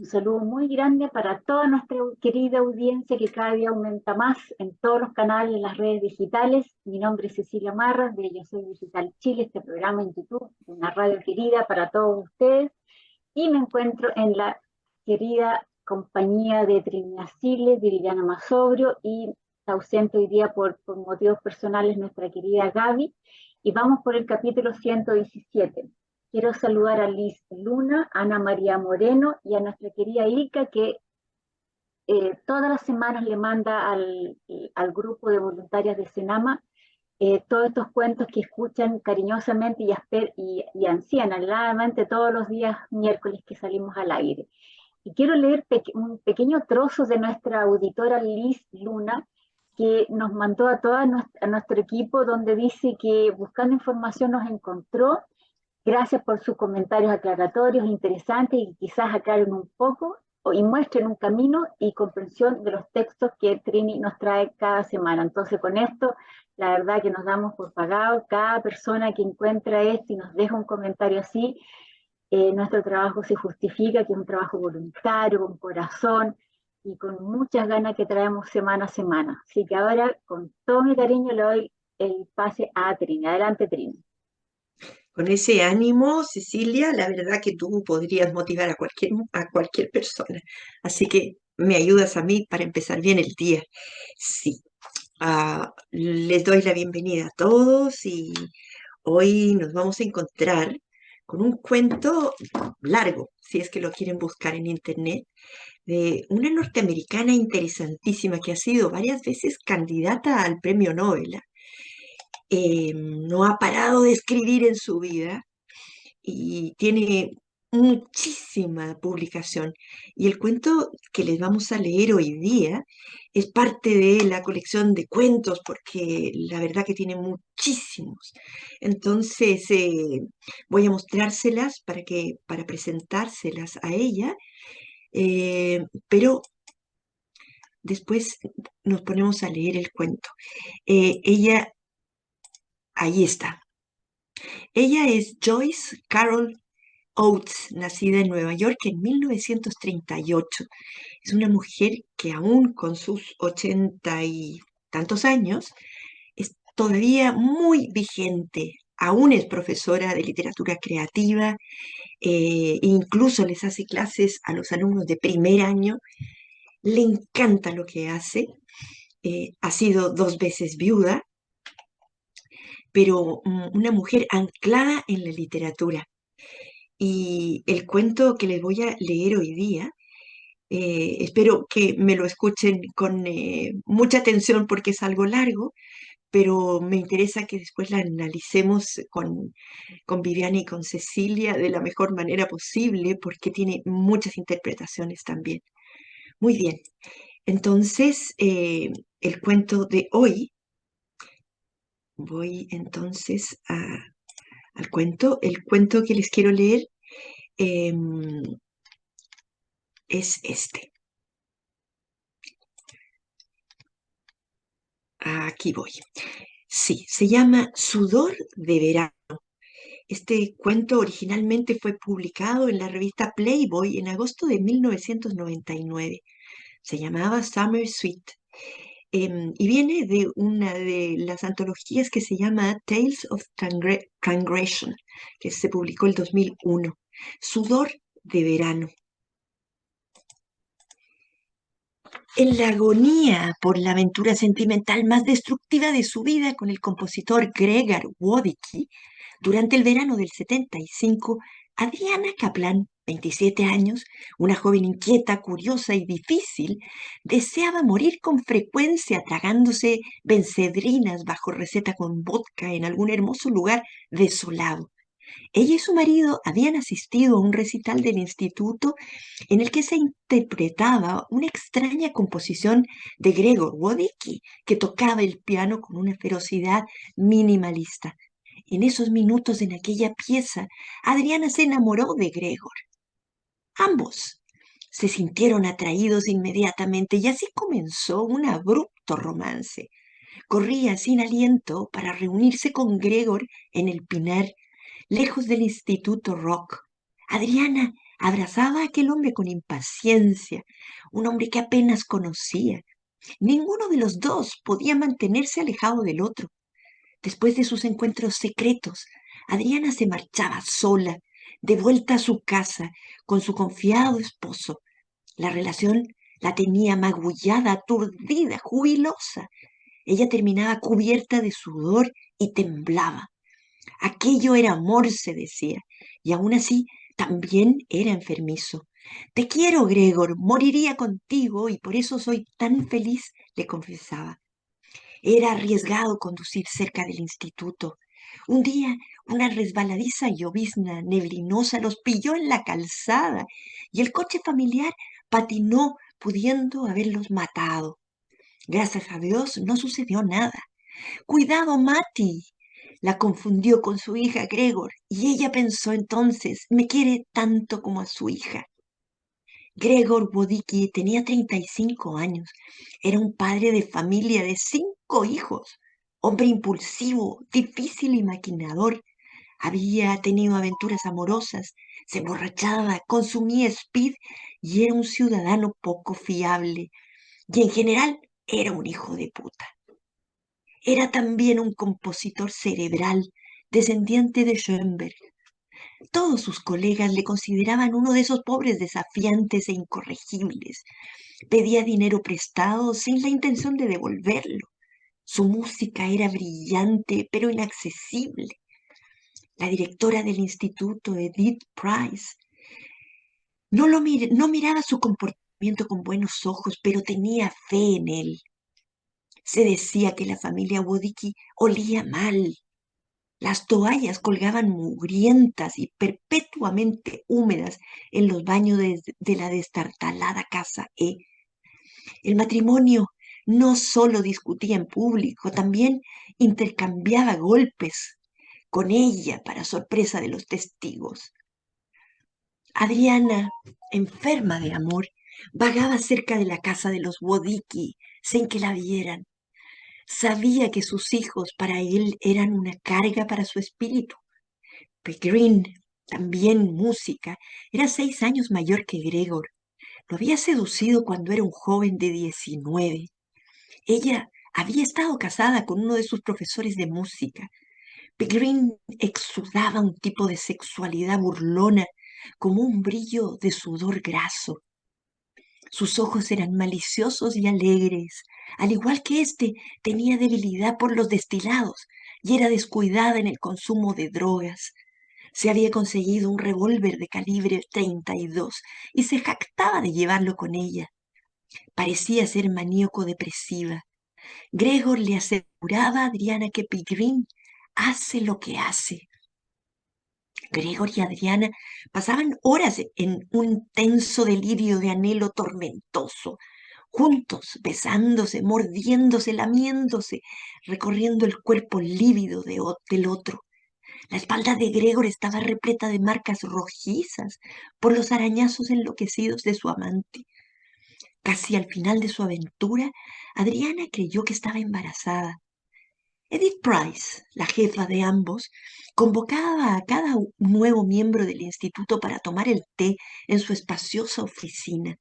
Un saludo muy grande para toda nuestra querida audiencia que cada día aumenta más en todos los canales, en las redes digitales. Mi nombre es Cecilia Marras de Yo Soy Digital Chile, este programa en YouTube, una radio querida para todos ustedes. Y me encuentro en la querida compañía de Trinidad Siles, de Liliana Masobrio, y está ausente hoy día por motivos personales nuestra querida Gaby. Y vamos por el capítulo 117. Quiero saludar a Liz Luna, a Ana María Moreno y a nuestra querida Ilka, que todas las semanas le manda al grupo de voluntarias de Senama todos estos cuentos que escuchan cariñosamente y ansían anheladamente todos los días miércoles que salimos al aire. Y quiero leer un pequeño trozo de nuestra auditora Liz Luna, que nos mandó a nuestro equipo, donde dice que buscando información nos encontró. Gracias por sus comentarios aclaratorios, interesantes y quizás aclaren un poco y muestren un camino y comprensión de los textos que Trini nos trae cada semana. Entonces, con esto, la verdad que nos damos por pagado. Cada persona que encuentra esto y nos deja un comentario así, nuestro trabajo se justifica, que es un trabajo voluntario, con corazón y con muchas ganas que traemos semana a semana. Así que ahora, con todo mi cariño, le doy el pase a Trini. Adelante, Trini. Con ese ánimo, Cecilia, la verdad que tú podrías motivar a cualquier persona. Así que me ayudas a mí para empezar bien el día. Sí, les doy la bienvenida a todos y hoy nos vamos a encontrar con un cuento largo, si es que lo quieren buscar en internet, de una norteamericana interesantísima que ha sido varias veces candidata al premio Nobel. No ha parado de escribir en su vida y tiene muchísima publicación. Y el cuento que les vamos a leer hoy día es parte de la colección de cuentos, porque la verdad que tiene muchísimos. Entonces, voy a mostrárselas para presentárselas a ella, pero después nos ponemos a leer el cuento. Ella, ahí está. Ella es Joyce Carol Oates, nacida en Nueva York en 1938. Es una mujer que aún con sus 80 y tantos años es todavía muy vigente. Aún es profesora de literatura creativa, incluso les hace clases a los alumnos de primer año. Le encanta lo que hace. Ha sido 2 veces viuda, pero una mujer anclada en la literatura. Y el cuento que les voy a leer hoy día, espero que me lo escuchen con mucha atención porque es algo largo, pero me interesa que después la analicemos con Viviana y con Cecilia de la mejor manera posible porque tiene muchas interpretaciones también. Muy bien, entonces el cuento de hoy, voy entonces al cuento. El cuento que les quiero leer em, es este. Aquí voy. Sí, se llama Sudor de Verano. Este cuento originalmente fue publicado en la revista Playboy en agosto de 1999. Se llamaba Summer Sweet, y viene de una de las antologías que se llama Tales of Transgression, que se publicó el 2001. Sudor de Verano. En la agonía por la aventura sentimental más destructiva de su vida con el compositor Gregor Wodicki, durante el verano del 75, Adriana Kaplan, 27 años, una joven inquieta, curiosa y difícil, deseaba morir con frecuencia tragándose bencedrinas bajo receta con vodka en algún hermoso lugar desolado. Ella y su marido habían asistido a un recital del instituto en el que se interpretaba una extraña composición de Gregor Wodicki, que tocaba el piano con una ferocidad minimalista. En esos minutos en aquella pieza, Adriana se enamoró de Gregor. Ambos se sintieron atraídos inmediatamente y así comenzó un abrupto romance. Corría sin aliento para reunirse con Gregor en el Pinar, lejos del Instituto Rock. Adriana Abrazaba a aquel hombre con impaciencia, un hombre que apenas conocía. Ninguno de los dos podía mantenerse alejado del otro. Después de sus encuentros secretos, Adriana se marchaba sola, de vuelta a su casa, con su confiado esposo. La relación la tenía magullada, aturdida, jubilosa. Ella terminaba cubierta de sudor y temblaba. Aquello era amor, se decía, y aún así también era enfermizo. Te quiero, Gregor, moriría contigo y por eso soy tan feliz, le confesaba. Era arriesgado conducir cerca del instituto. Un día, una resbaladiza llovizna neblinosa los pilló en la calzada y el coche familiar patinó, pudiendo haberlos matado. Gracias a Dios no sucedió nada. Cuidado, Mati. La confundió con su hija Gregor y ella pensó entonces, me quiere tanto como a su hija. Gregor Wodicki tenía 35 años. Era un padre de familia de 5 hijos. Hombre impulsivo, difícil y maquinador. Había tenido aventuras amorosas, se emborrachaba, consumía speed y era un ciudadano poco fiable. Y en general era un hijo de puta. Era también un compositor cerebral, descendiente de Schoenberg. Todos sus colegas le consideraban uno de esos pobres desafiantes e incorregibles. Pedía dinero prestado sin la intención de devolverlo. Su música era brillante, pero inaccesible. La directora del instituto, Edith Price, no miraba su comportamiento con buenos ojos, pero tenía fe en él. Se decía que la familia Wodicki olía mal. Las toallas colgaban mugrientas y perpetuamente húmedas en los baños de la destartalada casa E. El matrimonio no solo discutía en público, también intercambiaba golpes con ella para sorpresa de los testigos. Adriana, enferma de amor, vagaba cerca de la casa de los Wodicki sin que la vieran. Sabía que sus hijos para él eran una carga para su espíritu. Green, también música, era 6 años mayor que Gregor. Lo había seducido cuando era un joven de 19. Ella había estado casada con uno de sus profesores de música. Green exudaba un tipo de sexualidad burlona, como un brillo de sudor graso. Sus ojos eran maliciosos y alegres. Al igual que éste, tenía debilidad por los destilados y era descuidada en el consumo de drogas. Se había conseguido un revólver de calibre 32 y se jactaba de llevarlo con ella. Parecía ser maníaco depresiva. Gregor le aseguraba a Adriana que Pigrin hace lo que hace. Gregor y Adriana pasaban horas en un tenso delirio de anhelo tormentoso, juntos, besándose, mordiéndose, lamiéndose, recorriendo el cuerpo lívido del otro. La espalda de Gregor estaba repleta de marcas rojizas por los arañazos enloquecidos de su amante. Casi al final de su aventura, Adriana creyó que estaba embarazada. Edith Price, la jefa de ambos, convocaba a cada nuevo miembro del instituto para tomar el té en su espaciosa oficina.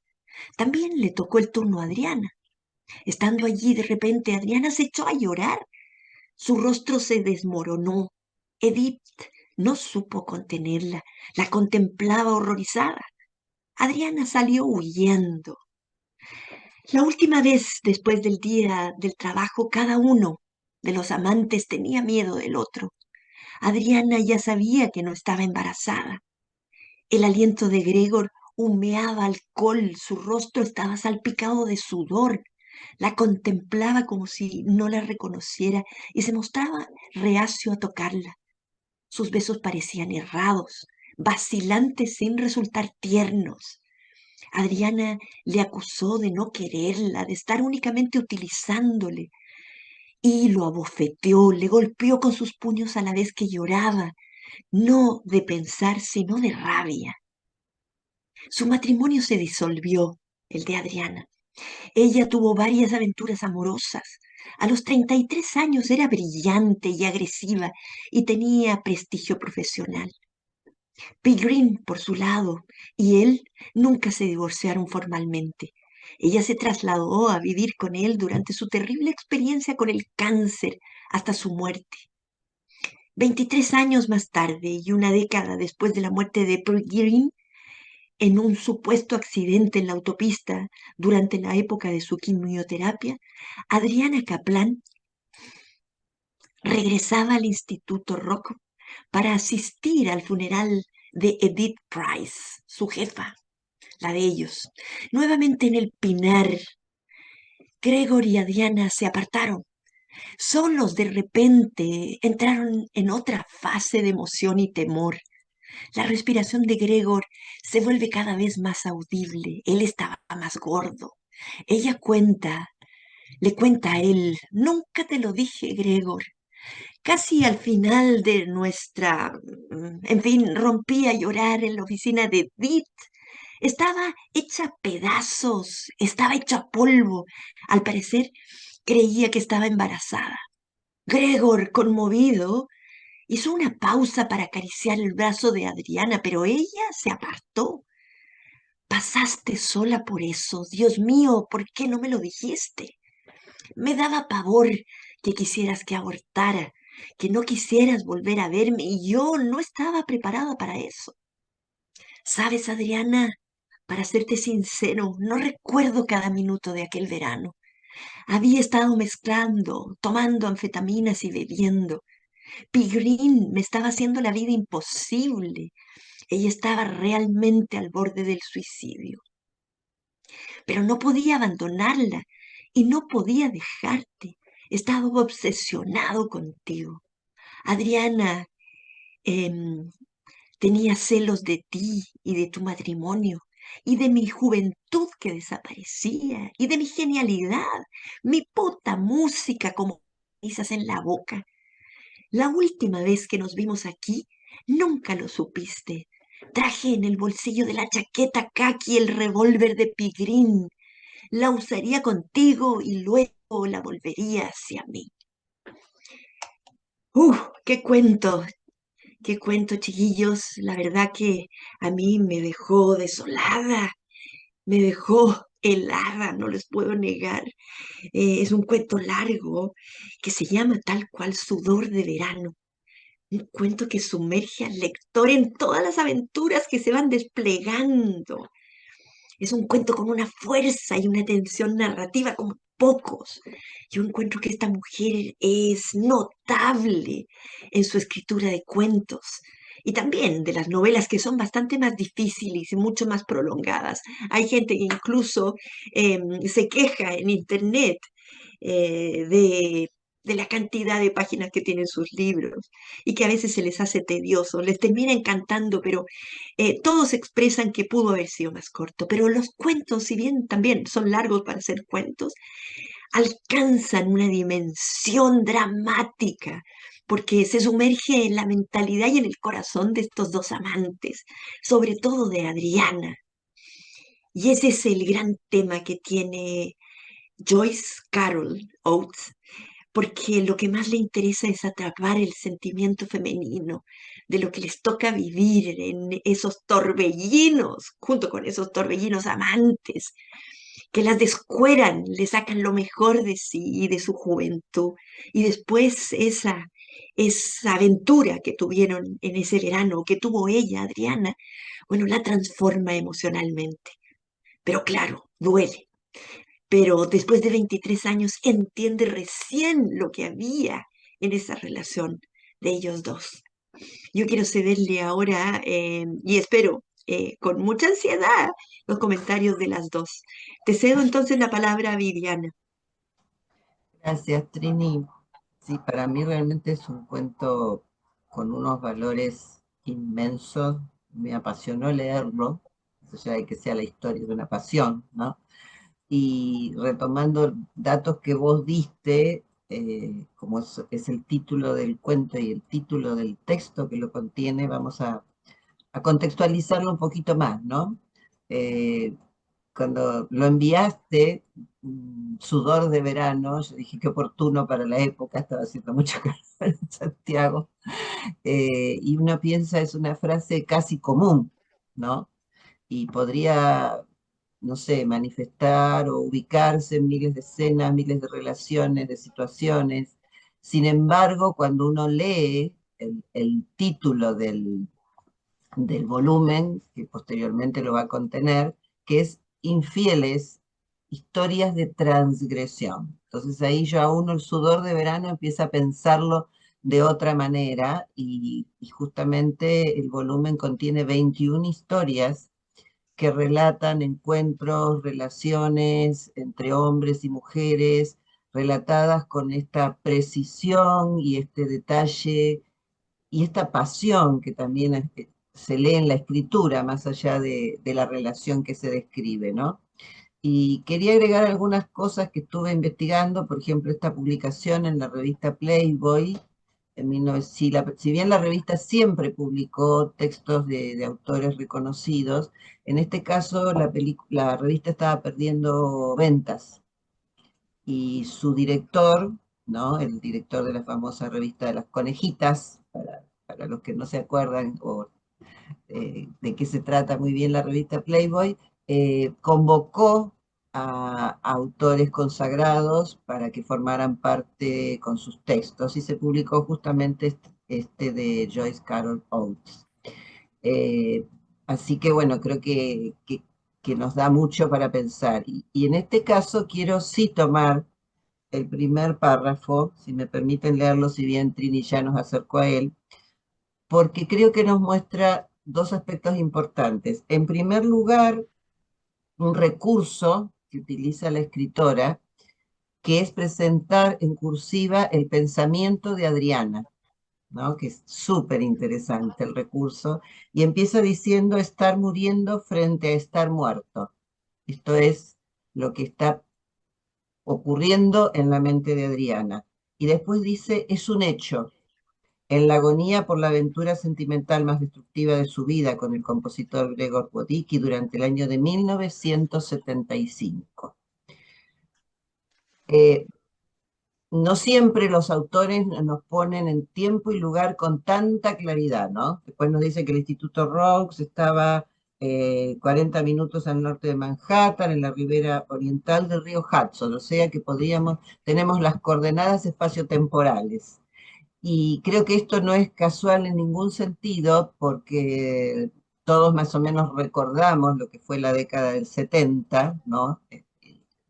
También le tocó el turno a Adriana. Estando allí, de repente, Adriana se echó a llorar. Su rostro se desmoronó. Edith no supo contenerla. La contemplaba horrorizada. Adriana salió huyendo. La última vez, después del día del trabajo, cada uno de los amantes tenía miedo del otro. Adriana ya sabía que no estaba embarazada. El aliento de Gregor humeaba alcohol, su rostro estaba salpicado de sudor. La contemplaba como si no la reconociera y se mostraba reacio a tocarla. Sus besos parecían errados, vacilantes sin resultar tiernos. Adriana le acusó de no quererla, de estar únicamente utilizándole, y lo abofeteó, le golpeó con sus puños a la vez que lloraba, no de pensar, sino de rabia. Su matrimonio se disolvió, el de Adriana. Ella tuvo varias aventuras amorosas. A los 33 años era brillante y agresiva y tenía prestigio profesional. Green, por su lado, y él nunca se divorciaron formalmente. Ella se trasladó a vivir con él durante su terrible experiencia con el cáncer hasta su muerte. 23 años más tarde y una década después de la muerte de Green, en un supuesto accidente en la autopista durante la época de su quimioterapia, Adriana Kaplan regresaba al Instituto Rock para asistir al funeral de Edith Price, su jefa, la de ellos. Nuevamente en el Pinar, Gregor y Adriana se apartaron. Solos de repente entraron en otra fase de emoción y temor. La respiración de Gregor se vuelve cada vez más audible. Él estaba más gordo. Ella le cuenta a él, nunca te lo dije, Gregor. Casi al final de en fin, rompí a llorar en la oficina de Edith. Estaba hecha a pedazos, estaba hecha polvo. Al parecer, creía que estaba embarazada. Gregor, conmovido, hizo una pausa para acariciar el brazo de Adriana, pero ella se apartó. Pasaste sola por eso. Dios mío, ¿por qué no me lo dijiste? Me daba pavor que quisieras que abortara, que no quisieras volver a verme, y yo no estaba preparada para eso. Sabes, Adriana, para serte sincero, no recuerdo cada minuto de aquel verano. Había estado mezclando, tomando anfetaminas y bebiendo. Pigrin me estaba haciendo la vida imposible. Ella estaba realmente al borde del suicidio. Pero no podía abandonarla y no podía dejarte. Estaba obsesionado contigo. Adriana, em, tenía celos de ti y de tu matrimonio y de mi juventud que desaparecía y de mi genialidad, mi puta música como risas en la boca. La última vez que nos vimos aquí, nunca lo supiste. Traje en el bolsillo de la chaqueta caqui el revólver de Pigrín. La usaría contigo y luego la volvería hacia mí. ¡Uf! Qué cuento, chiquillos. La verdad que a mí me dejó desolada, me dejó helada, no les puedo negar. Es un cuento largo que se llama tal cual Sudor de Verano. Un cuento que sumerge al lector en todas las aventuras que se van desplegando. Es un cuento con una fuerza y una tensión narrativa como pocos. Yo encuentro que esta mujer es notable en su escritura de cuentos y también de las novelas que son bastante más difíciles y mucho más prolongadas. Hay gente que incluso se queja en internet de la cantidad de páginas que tienen sus libros y que a veces se les hace tedioso, les termina encantando, pero todos expresan que pudo haber sido más corto. Pero los cuentos, si bien también son largos para ser cuentos, alcanzan una dimensión dramática porque se sumerge en la mentalidad y en el corazón de estos dos amantes, sobre todo de Adriana. Y ese es el gran tema que tiene Joyce Carol Oates, porque lo que más le interesa es atrapar el sentimiento femenino de lo que les toca vivir en esos torbellinos, junto con esos torbellinos amantes, que las descueran, le sacan lo mejor de sí y de su juventud, y después esa aventura que tuvieron en ese verano, que tuvo ella, Adriana, bueno, la transforma emocionalmente. Pero claro, duele, pero después de 23 años entiende recién lo que había en esa relación de ellos dos. Yo quiero cederle ahora y espero con mucha ansiedad los comentarios de las dos. Te cedo entonces la palabra a Viviana. Gracias, Trini. Sí, para mí realmente es un cuento con unos valores inmensos. Me apasionó leerlo, más allá de que sea la historia de una pasión, ¿no? Y retomando datos que vos diste, como es el título del cuento y el título del texto que lo contiene, vamos a contextualizarlo un poquito más, ¿no? Eh, Cuando lo enviaste, Sudor de Verano, yo dije qué oportuno para la época, estaba haciendo mucho calor en Santiago, Y uno piensa, es una frase casi común, ¿no? Y podría, no sé, manifestar o ubicarse en miles de escenas, miles de relaciones, de situaciones. Sin embargo, cuando uno lee el título del volumen, que posteriormente lo va a contener, que es Infieles, historias de transgresión. Entonces ahí yo a uno el sudor de verano empieza a pensarlo de otra manera y justamente el volumen contiene 21 historias que relatan encuentros, relaciones entre hombres y mujeres, relatadas con esta precisión y este detalle y esta pasión que también se lee en la escritura, más allá de la relación que se describe, ¿no? Y quería agregar algunas cosas que estuve investigando, por ejemplo, esta publicación en la revista Playboy, en 1900, si bien la revista siempre publicó textos de autores reconocidos, en este caso la revista estaba perdiendo ventas y su director, ¿no? El director de la famosa revista de las conejitas, para los que no se acuerdan o de qué se trata muy bien la revista Playboy, convocó a autores consagrados para que formaran parte con sus textos y se publicó justamente este de Joyce Carol Oates. Eh, Así que bueno, creo que nos da mucho para pensar. Y en este caso quiero sí tomar el primer párrafo, si me permiten leerlo, si bien Trini ya nos acercó a él, porque creo que nos muestra dos aspectos importantes. En primer lugar, un recurso que utiliza la escritora, que es presentar en cursiva el pensamiento de Adriana, ¿no? Que es súper interesante el recurso, y empieza diciendo estar muriendo frente a estar muerto. Esto es lo que está ocurriendo en la mente de Adriana. Y después dice, es un hecho. En la agonía por la aventura sentimental más destructiva de su vida con el compositor Gregor Wodicki durante el año de 1975. Eh, no siempre los autores nos ponen en tiempo y lugar con tanta claridad, ¿no? Después nos dice que el Instituto Rox estaba 40 minutos al norte de Manhattan, en la ribera oriental del río Hudson, o sea que tenemos las coordenadas espaciotemporales. Y creo que esto no es casual en ningún sentido, porque todos más o menos recordamos lo que fue la década del 70, ¿no?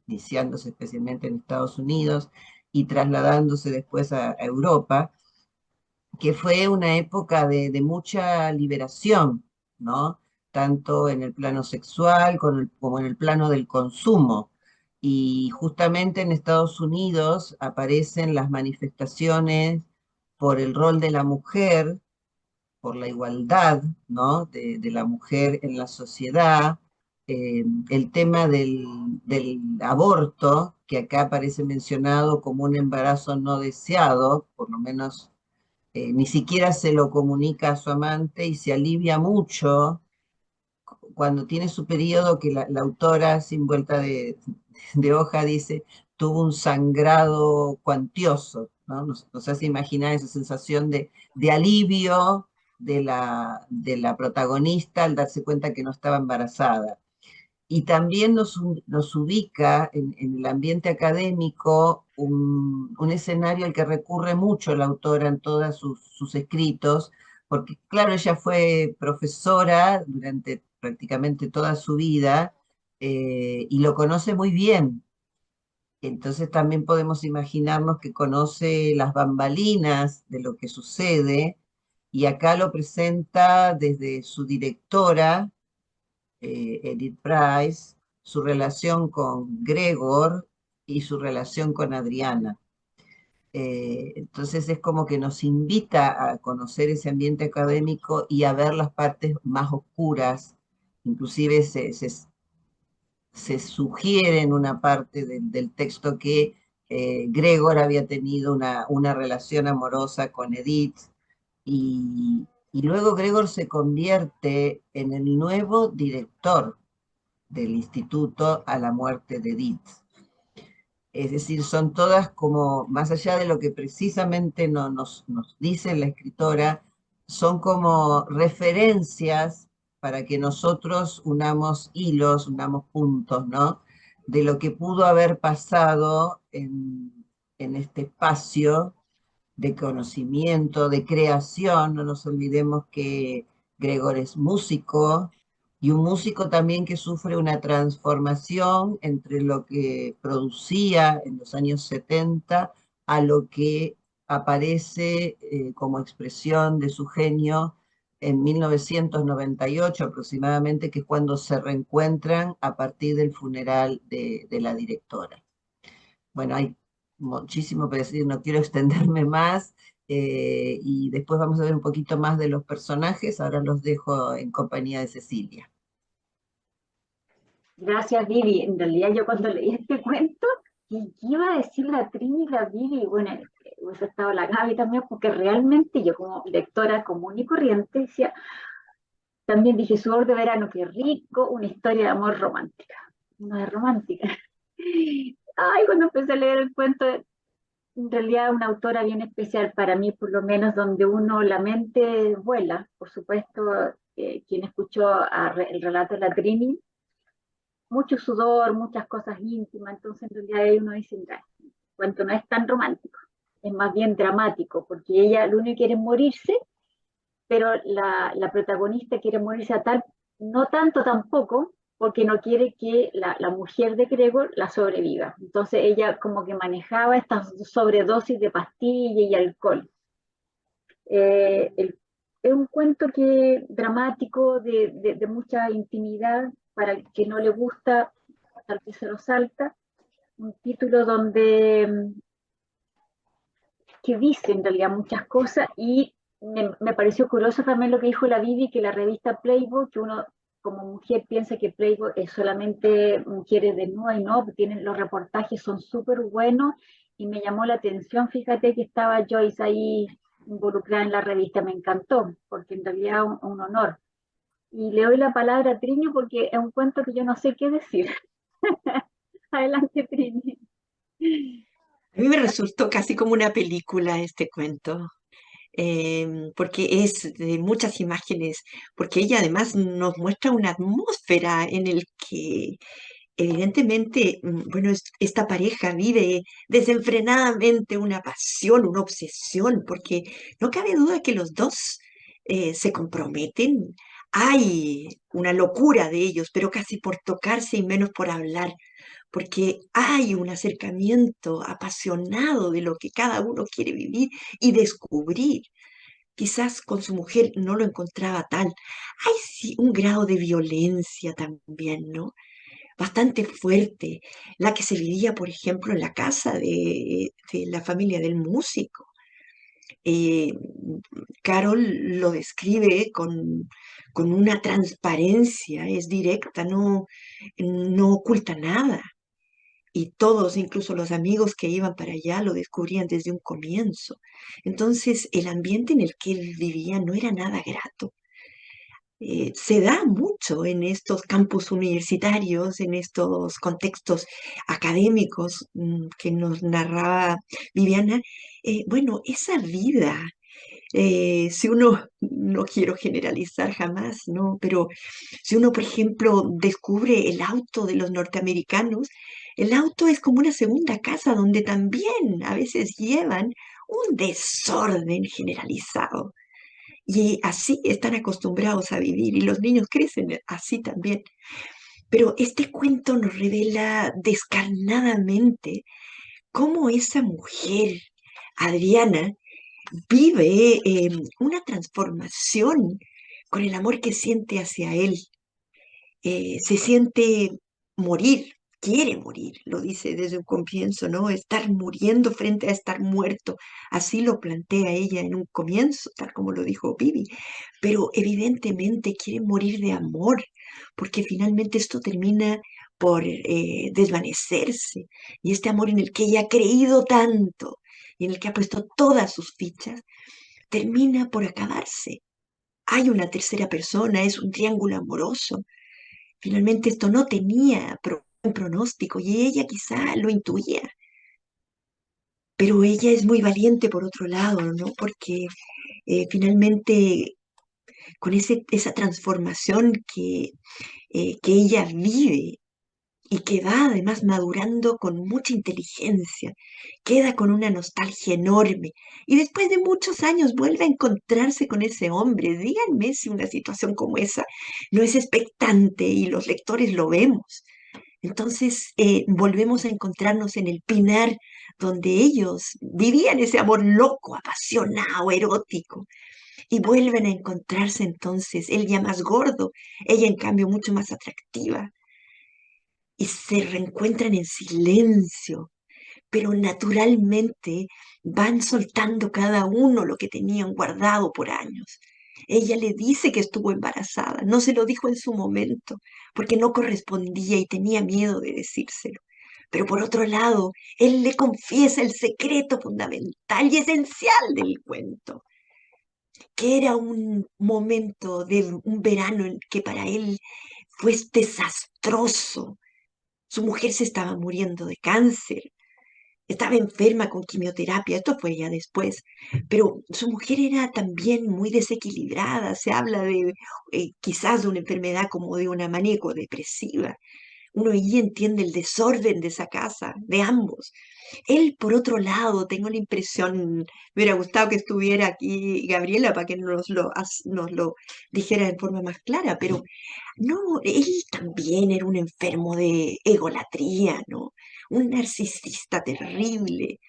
Iniciándose especialmente en Estados Unidos y trasladándose después a Europa, que fue una época de mucha liberación, ¿no? Tanto en el plano sexual como en el plano del consumo. Y justamente en Estados Unidos aparecen las manifestaciones por el rol de la mujer, por la igualdad, ¿no? de la mujer en la sociedad, el tema del aborto, que acá aparece mencionado como un embarazo no deseado, por lo menos ni siquiera se lo comunica a su amante y se alivia mucho cuando tiene su periodo que la autora, sin vuelta de hoja, dice, tuvo un sangrado cuantioso, ¿no? Nos hace imaginar esa sensación de alivio de la protagonista al darse cuenta que no estaba embarazada. Y también nos ubica en el ambiente académico un escenario al que recurre mucho la autora en todos sus escritos, porque claro, ella fue profesora durante prácticamente toda su vida y lo conoce muy bien. Entonces también podemos imaginarnos que conoce las bambalinas de lo que sucede y acá lo presenta desde su directora, Edith Price, su relación con Gregor y su relación con Adriana. Entonces es como que nos invita a conocer ese ambiente académico y a ver las partes más oscuras, inclusive se sugiere en una parte del texto que Gregor había tenido una relación amorosa con Edith y luego Gregor se convierte en el nuevo director del instituto a la muerte de Edith. Es decir, son todas como, más allá de lo que precisamente nos dice la escritora, son como referencias para que nosotros unamos hilos, unamos puntos, ¿no? De lo que pudo haber pasado en este espacio de conocimiento, de creación. No nos olvidemos que Gregor es músico y un músico también que sufre una transformación entre lo que producía en los años 70 a lo que aparece como expresión de su genio en 1998 aproximadamente, que es cuando se reencuentran a partir del funeral de la directora. Bueno, hay muchísimo para decir, no quiero extenderme más, y después vamos a ver un poquito más de los personajes. Ahora los dejo en compañía de Cecilia. Gracias, Vivi. En realidad yo cuando leí este cuento, ¿qué iba a decir la Trini y la Vivi? Bueno, hubiese estado la Gaby también, porque realmente yo como lectora común y corriente decía, también dije, Sudor de verano, qué rico, una historia de amor romántica. No es romántica. Ay, cuando empecé a leer el cuento, en realidad una autora bien especial para mí, por lo menos, donde uno, la mente vuela. Por supuesto, quien escuchó el relato de la Trini, mucho sudor, muchas cosas íntimas, entonces en realidad ahí uno dice, "Mira, el cuento no es tan romántico, es más bien dramático, porque ella lo único que quiere es morirse, pero la protagonista quiere morirse a tal, no tanto tampoco, porque no quiere que la mujer de Gregor la sobreviva. Entonces ella como que manejaba esta sobredosis de pastilla y alcohol. El, es un cuento que dramático, de mucha intimidad, para el que no le gusta, tal vez se lo salta, un título donde que dice en realidad muchas cosas y me pareció curioso también lo que dijo la Vivi, que la revista Playboy, que uno como mujer piensa que Playboy es solamente mujeres desnudas y no, tienen, los reportajes son súper buenos y me llamó la atención, fíjate que estaba Joyce ahí involucrada en la revista, me encantó, porque en realidad es un honor. Y le doy la palabra a Trini porque es un cuento que yo no sé qué decir. Adelante, Trini. A mí me resultó casi como una película este cuento, porque es de muchas imágenes, porque ella además nos muestra una atmósfera en el que evidentemente, bueno, esta pareja vive desenfrenadamente una pasión, una obsesión, porque no cabe duda que los dos se comprometen. Hay una locura de ellos, pero casi por tocarse y menos por hablar, porque hay un acercamiento apasionado de lo que cada uno quiere vivir y descubrir. Quizás con su mujer no lo encontraba tal. Hay sí un grado de violencia también, ¿no? Bastante fuerte, la que se vivía, por ejemplo, en la casa de la familia del músico. Eh, Carol lo describe con una transparencia, es directa, no oculta nada. Y todos, incluso los amigos que iban para allá, lo descubrían desde un comienzo. Entonces, el ambiente en el que él vivía no era nada grato. Se da mucho en estos campus universitarios, en estos contextos académicos que nos narraba Viviana. Bueno, esa vida, si uno, no quiero generalizar jamás, ¿no? Pero si uno, por ejemplo, descubre el auto de los norteamericanos, el auto es como una segunda casa donde también a veces llevan un desorden generalizado. Y así están acostumbrados a vivir y los niños crecen así también. Pero este cuento nos revela descarnadamente cómo esa mujer, Adriana, vive una transformación con el amor que siente hacia él. Se siente morir, quiere morir, lo dice desde un comienzo, ¿no? Estar muriendo frente a estar muerto. Así lo plantea ella en un comienzo, tal como lo dijo Vivi. Pero evidentemente quiere morir de amor, porque finalmente esto termina por desvanecerse. Y este amor en el que ella ha creído tanto y en el que ha puesto todas sus fichas, termina por acabarse. Hay una tercera persona, es un triángulo amoroso. Finalmente esto no tenía buen pronóstico y ella quizá lo intuía. Pero ella es muy valiente por otro lado, ¿no? Porque finalmente con esa transformación que ella vive y que va además madurando con mucha inteligencia, queda con una nostalgia enorme y después de muchos años vuelve a encontrarse con ese hombre. Díganme si una situación como esa no es expectante y los lectores lo vemos. Entonces volvemos a encontrarnos en el Pinar, donde ellos vivían ese amor loco, apasionado, erótico, y vuelven a encontrarse entonces, él ya más gordo, ella en cambio mucho más atractiva, y se reencuentran en silencio, pero naturalmente van soltando cada uno lo que tenían guardado por años. Ella le dice que estuvo embarazada, no se lo dijo en su momento, porque no correspondía y tenía miedo de decírselo. Pero por otro lado, él le confiesa el secreto fundamental y esencial del cuento, que era un momento de un verano en que para él fue desastroso. Su mujer se estaba muriendo de cáncer, estaba enferma con quimioterapia, esto fue ya después, pero su mujer era también muy desequilibrada, se habla de quizás de una enfermedad como de una maníaco depresiva. Uno allí entiende el desorden de esa casa, de ambos. Él, por otro lado, tengo la impresión, me hubiera gustado que estuviera aquí Gabriela para que nos lo dijera en forma más clara, pero no, él también era un enfermo de egolatría, ¿no? Un narcisista terrible,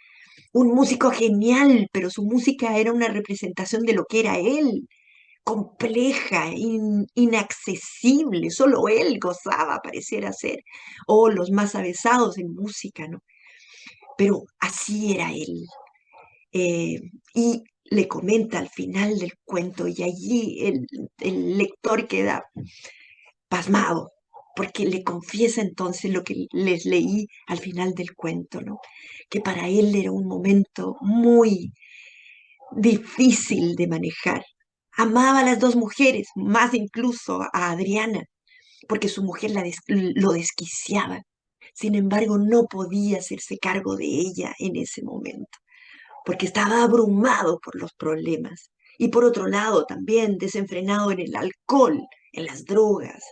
un músico genial, pero su música era una representación de lo que era él, compleja, inaccesible, solo él gozaba, pareciera ser, o los más avesados en música, ¿no? Pero así era él. Eh, y le comenta al final del cuento, y allí el lector queda pasmado, porque le confiesa entonces lo que les leí al final del cuento, ¿no? Que para él era un momento muy difícil de manejar. Amaba a las dos mujeres, más incluso a Adriana, porque su mujer lo desquiciaba. Sin embargo, no podía hacerse cargo de ella en ese momento, porque estaba abrumado por los problemas. Y por otro lado, también desenfrenado en el alcohol, en las drogas,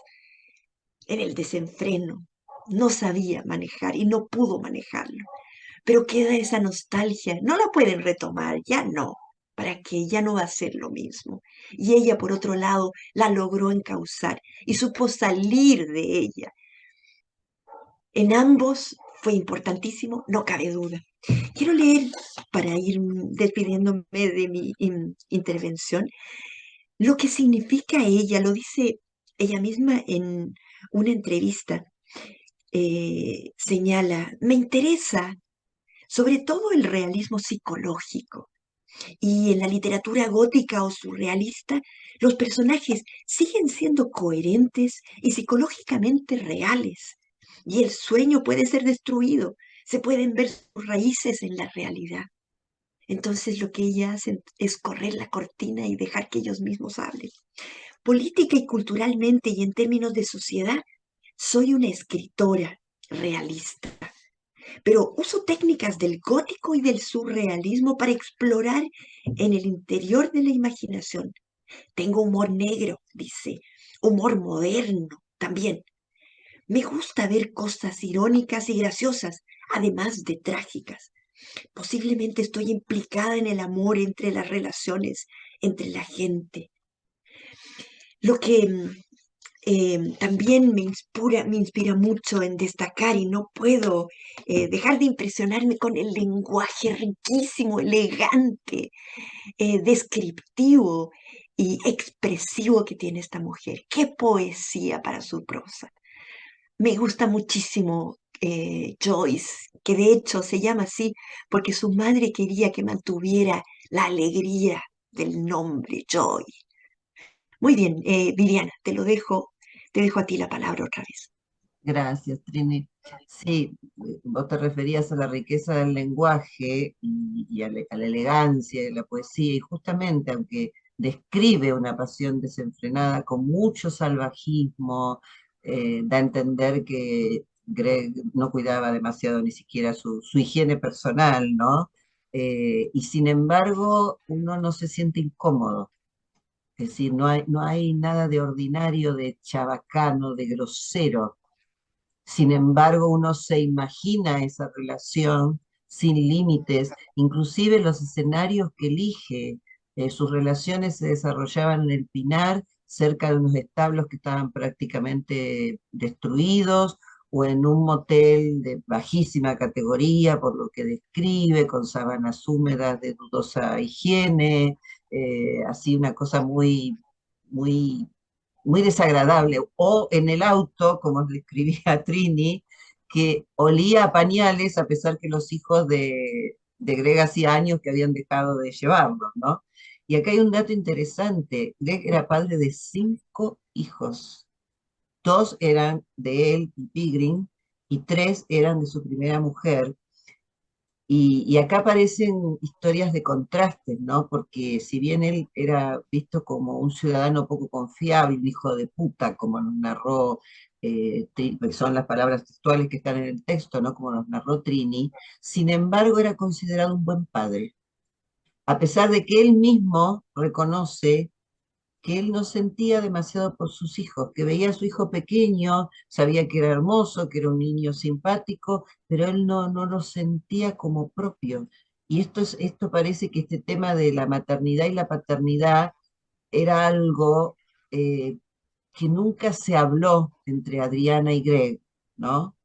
en el desenfreno. No sabía manejar y no pudo manejarlo. Pero queda esa nostalgia. No la pueden retomar, ya no. ¿Para qué? Ya no va a ser lo mismo. Y ella, por otro lado, la logró encauzar y supo salir de ella. En ambos fue importantísimo, no cabe duda. Quiero leer, para ir despidiéndome de mi intervención, lo que significa ella, lo dice ella misma en una entrevista. Señala, me interesa sobre todo el realismo psicológico. Y en la literatura gótica o surrealista, los personajes siguen siendo coherentes y psicológicamente reales. Y el sueño puede ser destruido, se pueden ver sus raíces en la realidad. Entonces lo que ella hace es correr la cortina y dejar que ellos mismos hablen. Política y culturalmente y en términos de sociedad, soy una escritora realista, pero uso técnicas del gótico y del surrealismo para explorar en el interior de la imaginación. Tengo humor negro, dice, humor moderno también. Me gusta ver cosas irónicas y graciosas, además de trágicas. Posiblemente estoy implicada en el amor entre las relaciones, entre la gente. Lo que también me inspira mucho en destacar y no puedo dejar de impresionarme con el lenguaje riquísimo, elegante, descriptivo y expresivo que tiene esta mujer. ¡Qué poesía para su prosa! Me gusta muchísimo Joyce, que de hecho se llama así porque su madre quería que mantuviera la alegría del nombre Joy. Muy bien, Viviana, te dejo a ti la palabra otra vez. Gracias, Trini. Sí, vos te referías a la riqueza del lenguaje y a la elegancia de la poesía, y justamente aunque describe una pasión desenfrenada con mucho salvajismo, da a entender que Greg no cuidaba demasiado ni siquiera su higiene personal, ¿no? y sin embargo uno no se siente incómodo. Es decir, no hay nada de ordinario, de chabacano, de grosero. Sin embargo, uno se imagina esa relación sin límites, inclusive los escenarios que elige. Sus relaciones se desarrollaban en el Pinar, cerca de unos establos que estaban prácticamente destruidos, o en un motel de bajísima categoría, por lo que describe, con sábanas húmedas de dudosa higiene, así una cosa muy muy desagradable, o en el auto, como le escribía Trini, que olía a pañales a pesar que los hijos de Greg hacía años que habían dejado de llevarlos, ¿no? Y acá hay un dato interesante, Greg era padre de 5 hijos, 2 eran de él y Pigrin, y 3 eran de su primera mujer, y acá aparecen historias de contrastes, ¿no? Porque si bien él era visto como un ciudadano poco confiable, un hijo de puta, como nos narró, que son las palabras textuales que están en el texto, ¿no? Como nos narró Trini, sin embargo era considerado un buen padre, a pesar de que él mismo reconoce que él no sentía demasiado por sus hijos, que veía a su hijo pequeño, sabía que era hermoso, que era un niño simpático, pero él no lo sentía como propio. Y esto parece que este tema de la maternidad y la paternidad era algo eh, que nunca se habló entre Adriana y Greg, ¿no?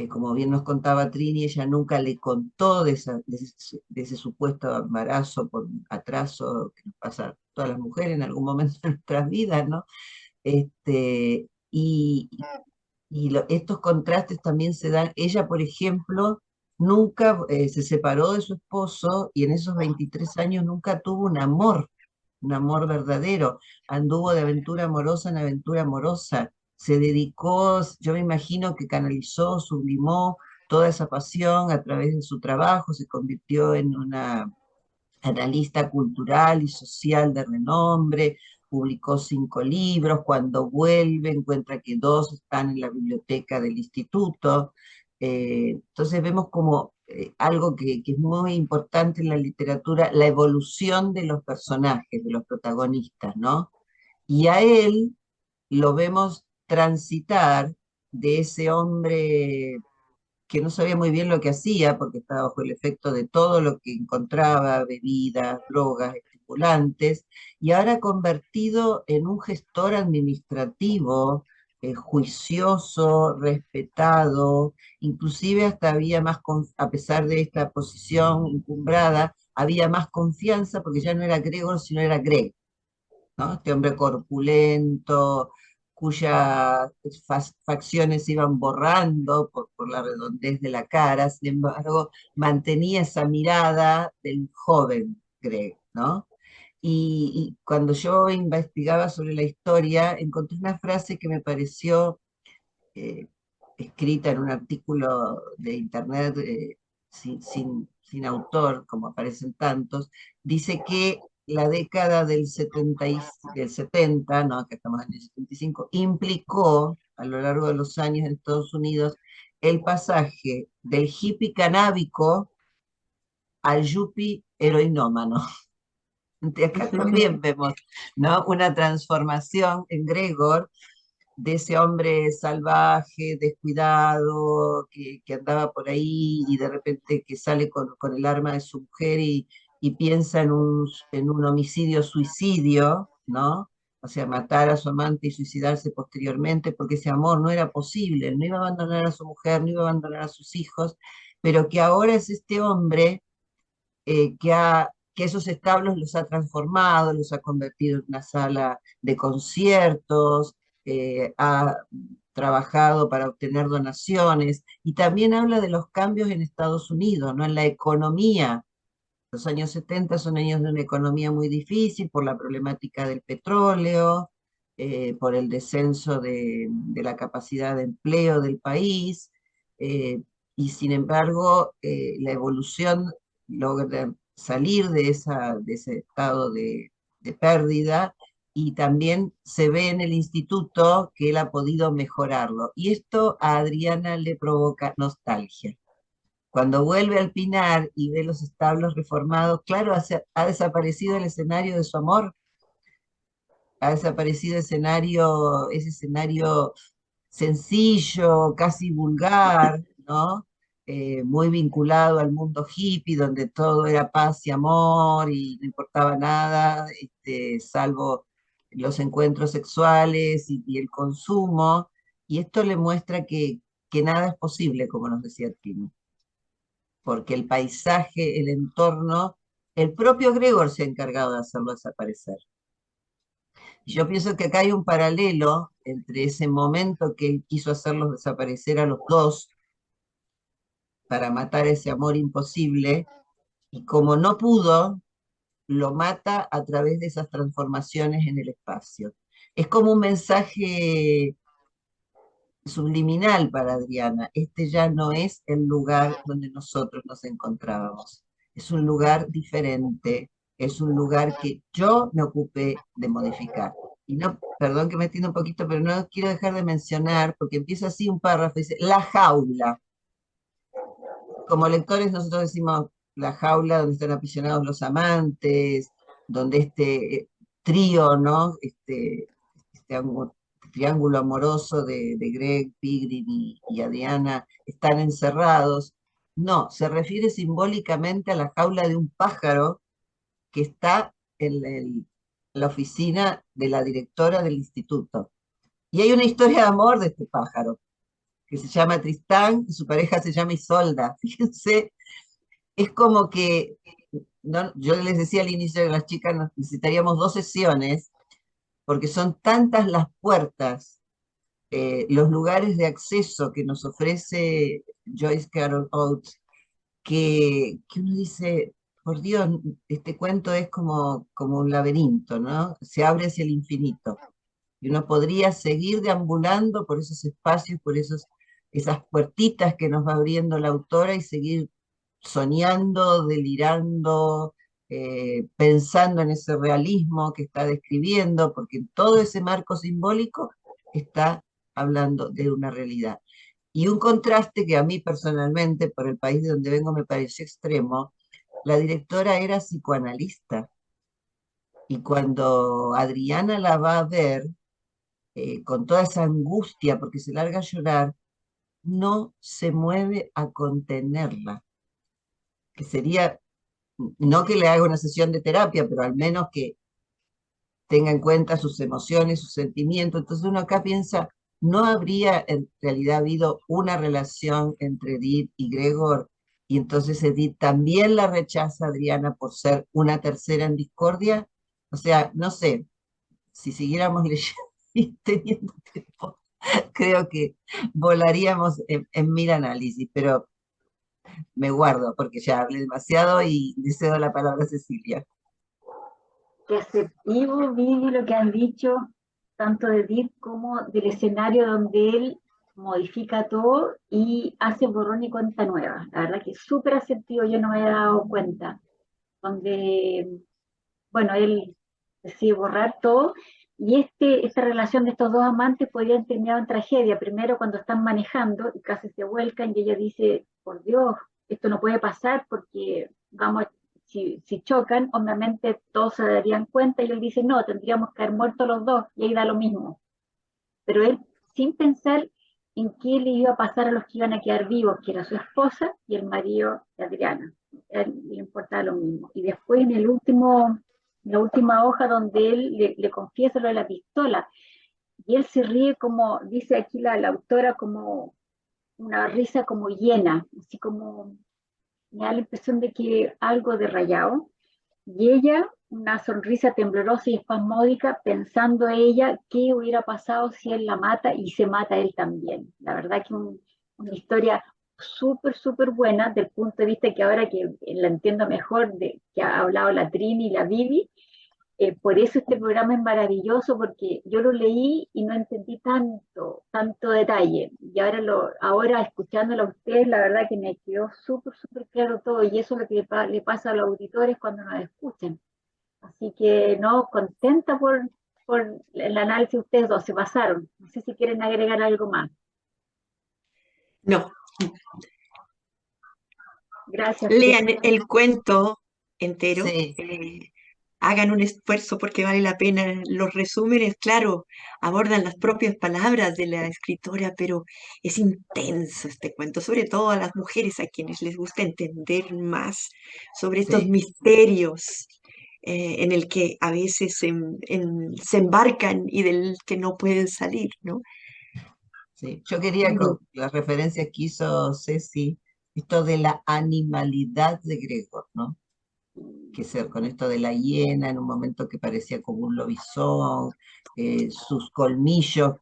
Como bien nos contaba Trini, ella nunca le contó de ese supuesto embarazo por atraso que nos pasa a todas las mujeres en algún momento de nuestras vidas, ¿no? Este, estos contrastes también se dan. Ella, por ejemplo, nunca se separó de su esposo y en esos 23 años nunca tuvo un amor verdadero. Anduvo de aventura amorosa en aventura amorosa. Se dedicó, yo me imagino que canalizó, sublimó toda esa pasión a través de su trabajo, se convirtió en una analista cultural y social de renombre, publicó 5 libros, cuando vuelve encuentra que 2 están en la biblioteca del instituto. Entonces vemos como algo que es muy importante en la literatura, la evolución de los personajes, de los protagonistas, ¿no? Y a él lo vemos transitar de ese hombre que no sabía muy bien lo que hacía porque estaba bajo el efecto de todo lo que encontraba, bebidas, drogas, estimulantes, y ahora convertido en un gestor administrativo, juicioso, respetado, inclusive hasta había más, a pesar de esta posición encumbrada, había más confianza porque ya no era Gregor, sino era Greg, ¿no? Este hombre corpulento, cuyas facciones se iban borrando por la redondez de la cara, sin embargo, mantenía esa mirada del joven Greg, ¿no? Y cuando yo investigaba sobre la historia, encontré una frase que me pareció eh, escrita en un artículo de internet sin autor, como aparecen tantos, dice que la década del 70, ¿no? Que estamos en el 75, implicó a lo largo de los años en Estados Unidos el pasaje del hippie canábico al yuppie heroinómano. De acá también vemos, ¿no? Una transformación en Gregor de ese hombre salvaje, descuidado, que andaba por ahí y de repente que sale con el arma de su mujer y piensa en un homicidio-suicidio, ¿no? O sea, matar a su amante y suicidarse posteriormente, porque ese amor no era posible, no iba a abandonar a su mujer, no iba a abandonar a sus hijos, pero que ahora es este hombre que esos establos los ha transformado, los ha convertido en una sala de conciertos, ha trabajado para obtener donaciones y también habla de los cambios en Estados Unidos, ¿no? En la economía. Los años 70 son años de una economía muy difícil por la problemática del petróleo, por el descenso de la capacidad de empleo del país, eh, y sin embargo la evolución logra salir de ese estado de pérdida y también se ve en el instituto que él ha podido mejorarlo. Y esto a Adriana le provoca nostalgia. Cuando vuelve al Pinar y ve los establos reformados, claro, ha desaparecido el escenario de su amor, ha desaparecido ese escenario sencillo, casi vulgar, ¿no? Muy vinculado al mundo hippie, donde todo era paz y amor y no importaba nada, salvo los encuentros sexuales y el consumo. Y esto le muestra que nada es posible, como nos decía Trini, porque el paisaje, el entorno, el propio Gregor se ha encargado de hacerlo desaparecer. Y yo pienso que acá hay un paralelo entre ese momento que él quiso hacerlos desaparecer a los dos para matar ese amor imposible, y como no pudo, lo mata a través de esas transformaciones en el espacio. Es como un mensaje subliminal para Adriana. Este ya no es el lugar donde nosotros nos encontrábamos. Es un lugar diferente, es un lugar que yo me ocupé de modificar. Y no, perdón que me entienda un poquito, pero no quiero dejar de mencionar, porque empieza así un párrafo, dice, la jaula. Como lectores nosotros decimos la jaula donde están aprisionados los amantes, donde este trío, ¿no? Este triángulo amoroso de Greg, Pigrid y Adriana están encerrados. No, se refiere simbólicamente a la jaula de un pájaro que está en la oficina de la directora del instituto. Y hay una historia de amor de este pájaro, que se llama Tristán, y su pareja se llama Isolda. Fíjense, es como que, ¿no? Yo les decía al inicio de las chicas, necesitaríamos 2 sesiones, porque son tantas las puertas, los lugares de acceso que nos ofrece Joyce Carol Oates, que uno dice, por Dios, este cuento es como un laberinto, ¿no? Se abre hacia el infinito. Y uno podría seguir deambulando por esos espacios, por esas puertitas que nos va abriendo la autora y seguir soñando, delirando, pensando en ese realismo que está describiendo, porque en todo ese marco simbólico está hablando de una realidad. Y un contraste que a mí personalmente, por el país de donde vengo, me pareció extremo. La directora era psicoanalista y cuando Adriana la va a ver, con toda esa angustia porque se larga a llorar, no se mueve a contenerla, que sería, no que le haga una sesión de terapia, pero al menos que tenga en cuenta sus emociones, sus sentimientos. Entonces uno acá piensa, ¿no habría en realidad habido una relación entre Edith y Gregor? Y entonces Edith también la rechaza a Adriana por ser una tercera en discordia. O sea, no sé, si siguiéramos leyendo y teniendo tiempo, creo que volaríamos en mil análisis, pero me guardo porque ya hablé demasiado y le cedo la palabra a Cecilia. Receptivo, Vivi, lo que han dicho, tanto de Deep como del escenario donde él modifica todo y hace borrón y cuenta nueva. La verdad que es súper asertivo, yo no me había dado cuenta. Donde, bueno, él decide borrar todo y esta relación de estos dos amantes podría haber terminado en tragedia. Primero cuando están manejando y casi se vuelcan y ella dice, por Dios, esto no puede pasar porque vamos, si chocan, obviamente todos se darían cuenta y él dice, no, tendríamos que haber muerto los dos y ahí da lo mismo. Pero él, sin pensar en qué le iba a pasar a los que iban a quedar vivos, que era su esposa y el marido de Adriana. A él le importaba lo mismo. Y después en la última hoja donde él le confiesa lo de la pistola, y él se ríe como, dice aquí la autora, como una risa como llena, así como me da la impresión de que algo de rayado, y ella, una sonrisa temblorosa y espasmódica, pensando ella qué hubiera pasado si él la mata y se mata él también. La verdad que una historia súper, súper buena, del punto de vista que ahora que la entiendo mejor, de que ha hablado la Trini y la Vivi, por eso este programa es maravilloso, porque yo lo leí y no entendí tanto detalle. Y ahora escuchándolo a ustedes, la verdad que me quedó súper, súper claro todo. Y eso es lo que le pasa a los auditores cuando nos escuchan. Así que no, contenta por el análisis de ustedes dos, se pasaron. No sé si quieren agregar algo más. No, Gracias, Lean Trini. el cuento entero, Sí, hagan un esfuerzo porque vale la pena. Los resúmenes, claro, abordan las propias palabras de la escritora, pero es intenso este cuento, sobre todo a las mujeres a quienes les gusta entender más sobre estos sí, misterios en el que a veces se embarcan y del que no pueden salir, ¿no? sí. Yo quería con las referencias que hizo Ceci, esto de la animalidad de Gregor, ¿no? Que ser con esto de la hiena en un momento que parecía como un lobizón, sus colmillos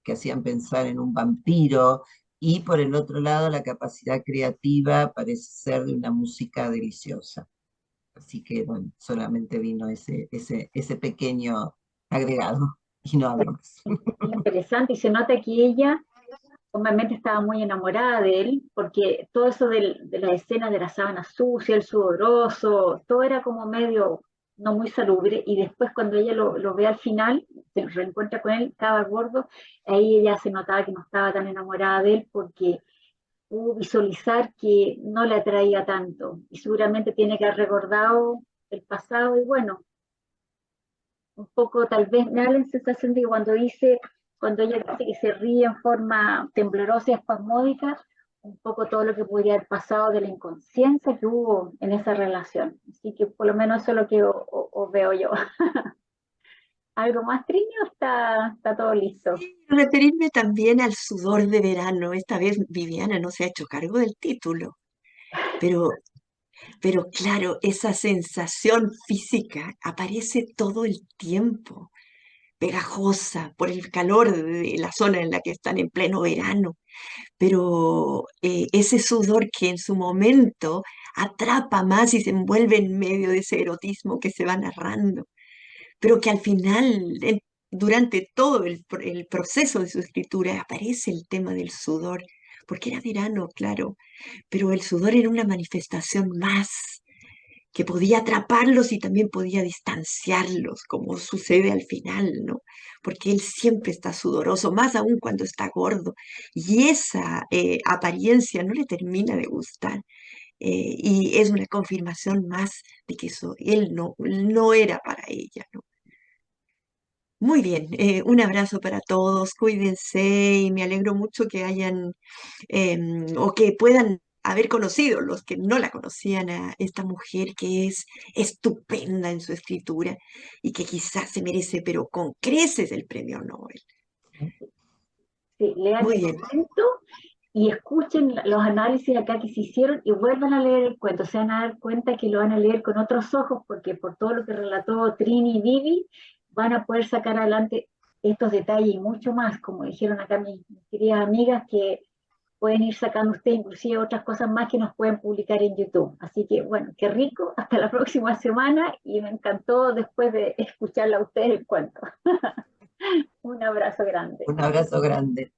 que hacían pensar en un vampiro, y por el otro lado la capacidad creativa parece ser de una música deliciosa. Así que bueno, solamente vino ese pequeño agregado y no hablo más. Interesante, y se nota que ella obviamente estaba muy enamorada de él, porque todo eso de la escena de la sábana sucia, el sudoroso, todo era como medio no muy salubre, y después cuando ella lo ve al final, se reencuentra con él, estaba gordo, ahí ella se notaba que no estaba tan enamorada de él, porque pudo visualizar que no le atraía tanto, y seguramente tiene que haber recordado el pasado, y bueno, un poco, tal vez me da la sensación de que cuando ella dice que se ríe en forma temblorosa y espasmódica, un poco todo lo que podría haber pasado de la inconsciencia que hubo en esa relación. Así que por lo menos eso es lo que veo yo. ¿Algo más, Trini, o está todo listo? Sí, referirme también al sudor de verano. Esta vez Viviana no se ha hecho cargo del título, pero, pero claro, esa sensación física aparece todo el tiempo, pegajosa por el calor de la zona en la que están en pleno verano, pero ese sudor que en su momento atrapa más y se envuelve en medio de ese erotismo que se va narrando, pero que al final, durante todo el proceso de su escritura, aparece el tema del sudor, porque era verano, claro, pero el sudor era una manifestación más que podía atraparlos y también podía distanciarlos, como sucede al final, ¿no? Porque él siempre está sudoroso, más aún cuando está gordo, y esa apariencia no le termina de gustar. Y es una confirmación más de que él no era para ella, ¿no? Muy bien, un abrazo para todos, cuídense y me alegro mucho que hayan o que puedan haber conocido los que no la conocían a esta mujer que es estupenda en su escritura y que quizás se merece, pero con creces, el premio Nobel. Sí, lean Muy el bien, cuento y escuchen los análisis acá que se hicieron y vuelvan a leer el cuento. Se van a dar cuenta que lo van a leer con otros ojos porque por todo lo que relató Trini y Vivi van a poder sacar adelante estos detalles y mucho más, como dijeron acá mis queridas amigas, que pueden ir sacando ustedes inclusive otras cosas más que nos pueden publicar en YouTube. Así que bueno, qué rico, hasta la próxima semana y me encantó después de escucharla a ustedes el cuento. Un abrazo grande. Un abrazo grande.